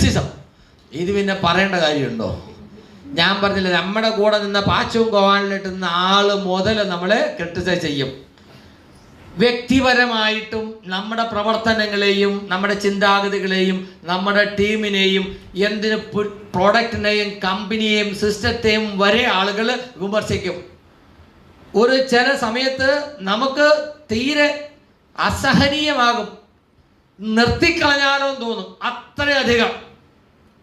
Criticism. ഇത് പിന്നെ പറയേണ്ട കാര്യമുണ്ടോ? ഞാൻ പറഞ്ഞില്ല, നമ്മുടെ കൂടെ നിന്ന പാച്ചവും കോവാനിലിട്ട് നിന്ന ആള് മുതൽ നമ്മളെ ക്രിറ്റിസൈസ് ചെയ്യും. വ്യക്തിപരമായിട്ടും നമ്മുടെ പ്രവർത്തനങ്ങളെയും നമ്മുടെ ചിന്താഗതികളെയും നമ്മുടെ ടീമിനെയും എന്തിന് പ്രോഡക്റ്റിനെയും കമ്പനിയെയും സിസ്റ്റത്തെയും വരെ ആളുകൾ വിമർശിക്കും. ഒരു ചില സമയത്ത് നമുക്ക് തീരെ അസഹനീയമാകും, നിർത്തിക്കളഞ്ഞാലോ എന്ന് തോന്നും. അത്രയധികം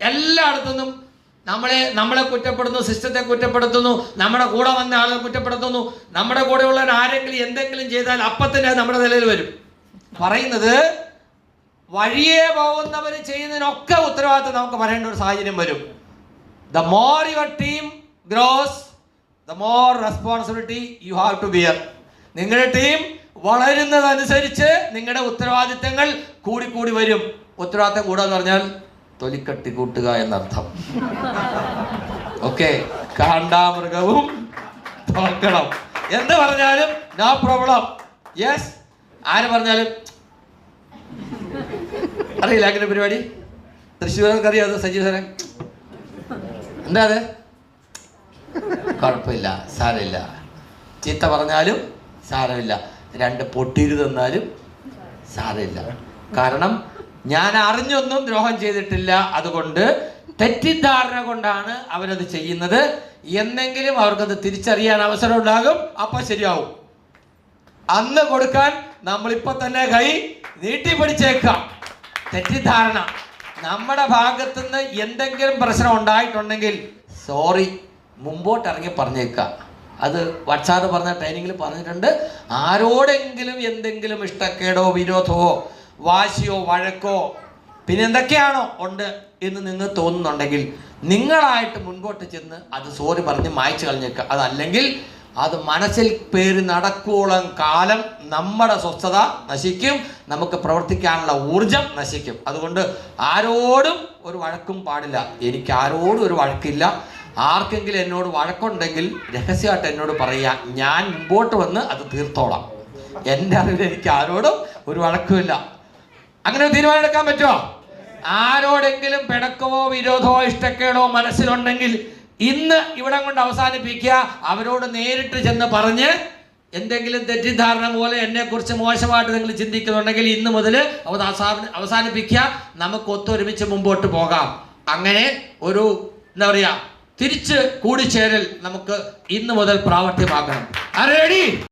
എല്ലായിടത്തുനിന്നും നമ്മളെ കുറ്റപ്പെടുന്നു, സിസ്റ്റത്തെ കുറ്റപ്പെടുത്തുന്നു, നമ്മുടെ കൂടെ വന്ന ആളുകൾ കുറ്റപ്പെടുത്തുന്നു. നമ്മുടെ കൂടെയുള്ളവർ ആരെങ്കിലും എന്തെങ്കിലും ചെയ്താൽ അപ്പം തന്നെ നമ്മുടെ നിലയിൽ വരും. പറയുന്നത് വഴിയെ പോകുന്നവർ ചെയ്യുന്നതിനൊക്കെ ഉത്തരവാദിത്വം നമുക്ക് പറയേണ്ട ഒരു സാഹചര്യം വരും. The more your team grows, the more responsibility you have to bear. നിങ്ങളുടെ ടീം വളരുന്നതനുസരിച്ച് നിങ്ങളുടെ ഉത്തരവാദിത്തങ്ങൾ കൂടിക്കൂടി വരും. ഉത്തരവാദിത്തം കൂടാന്ന് പറഞ്ഞാൽ തൊലിക്കട്ടി കൂട്ടുക എന്നർത്ഥം. ഓക്കെ, കാണ്ടാമൃഗവും തോക്കണം എന്ന് പറഞ്ഞാലും നോ പ്രോബ്ലം. യെസ്, ആര് പറഞ്ഞാലും അറിയില്ല അങ്ങനെ പരിപാടി. തൃശ്ശൂർക്ക് അറിയാം സജീവനെ എന്താ അത്? കുഴപ്പമില്ല, സാരമില്ല. ചീത്ത പറഞ്ഞാലും സാരമില്ല, രണ്ട് പൊട്ടിരു തന്നാലും സാരമില്ല. കാരണം ഞാൻ അറിഞ്ഞൊന്നും ദ്രോഹം ചെയ്തിട്ടില്ല. അതുകൊണ്ട് തെറ്റിദ്ധാരണ കൊണ്ടാണ് അവരത് ചെയ്യുന്നത്. എന്നെങ്കിലും അവർക്കത് തിരിച്ചറിയാൻ അവസരം ഉണ്ടാകും, അപ്പം ശരിയാവും. അന്ന് കൊടുക്കാൻ നമ്മളിപ്പോ തന്നെ കൈ നീട്ടിപ്പിടിച്ചേക്കാം. തെറ്റിദ്ധാരണ നമ്മുടെ ഭാഗത്തുനിന്ന് എന്തെങ്കിലും പ്രശ്നം ഉണ്ടായിട്ടുണ്ടെങ്കിൽ സോറി, മുമ്പോട്ട് ഇറങ്ങി പറഞ്ഞേക്കാം. അത് വാട്സാപ്പ് പറഞ്ഞ ട്രെയിനിങ്ങിൽ പറഞ്ഞിട്ടുണ്ട്. ആരോടെങ്കിലും എന്തെങ്കിലും ഇഷ്ടക്കേടോ വിരോധമോ വാശിയോ വഴക്കോ പിന്നെ എന്തൊക്കെയാണോ ഉണ്ട് എന്ന് നിങ്ങൾ തോന്നുന്നുണ്ടെങ്കിൽ നിങ്ങളായിട്ട് മുൻപോട്ട് ചെന്ന് അത് സോറി പറഞ്ഞ് മായ്ച്ചു കളഞ്ഞേക്കുക. അതല്ലെങ്കിൽ അത് മനസ്സിൽ പേര് നടക്കോളം കാലം നമ്മുടെ സ്വസ്ഥത നശിക്കും, നമുക്ക് പ്രവർത്തിക്കാനുള്ള ഊർജം നശിക്കും. അതുകൊണ്ട് ആരോടും ഒരു വഴക്കും പാടില്ല. എനിക്ക് ആരോടും ഒരു വഴക്കില്ല. ആർക്കെങ്കിലും എന്നോട് വഴക്കുണ്ടെങ്കിൽ രഹസ്യമായിട്ട് എന്നോട് പറയുക, ഞാൻ മുമ്പോട്ട് വന്ന് അത് തീർത്തോളാം. എൻ്റെ അറിവിൽ എനിക്ക് ആരോടും ഒരു വഴക്കുമില്ല. അങ്ങനെ തീരുമാനം എടുക്കാൻ പറ്റുമോ? ആരോടെങ്കിലും പിണക്കമോ വിരോധമോ ഇഷ്ടക്കേടോ മനസ്സിലുണ്ടെങ്കിൽ ഇന്ന് ഇവിടെ കൊണ്ട് അവസാനിപ്പിക്കുക. അവരോട് നേരിട്ട് ചെന്ന് പറഞ്ഞ് എന്തെങ്കിലും തെറ്റിദ്ധാരണ പോലെ എന്നെക്കുറിച്ച് മോശമായിട്ട് നിങ്ങൾ ചിന്തിക്കുന്നുണ്ടെങ്കിൽ ഇന്ന് മുതൽ അവസാനിപ്പിക്കുക. നമുക്ക് ഒത്തൊരുമിച്ച് മുമ്പോട്ട് പോകാം. അങ്ങനെ ഒരു എന്താ പറയുക തിരിച്ച് കൂടിച്ചേരൽ നമുക്ക് ഇന്ന് മുതൽ പ്രാവർത്തികമാക്കണം. റെഡി?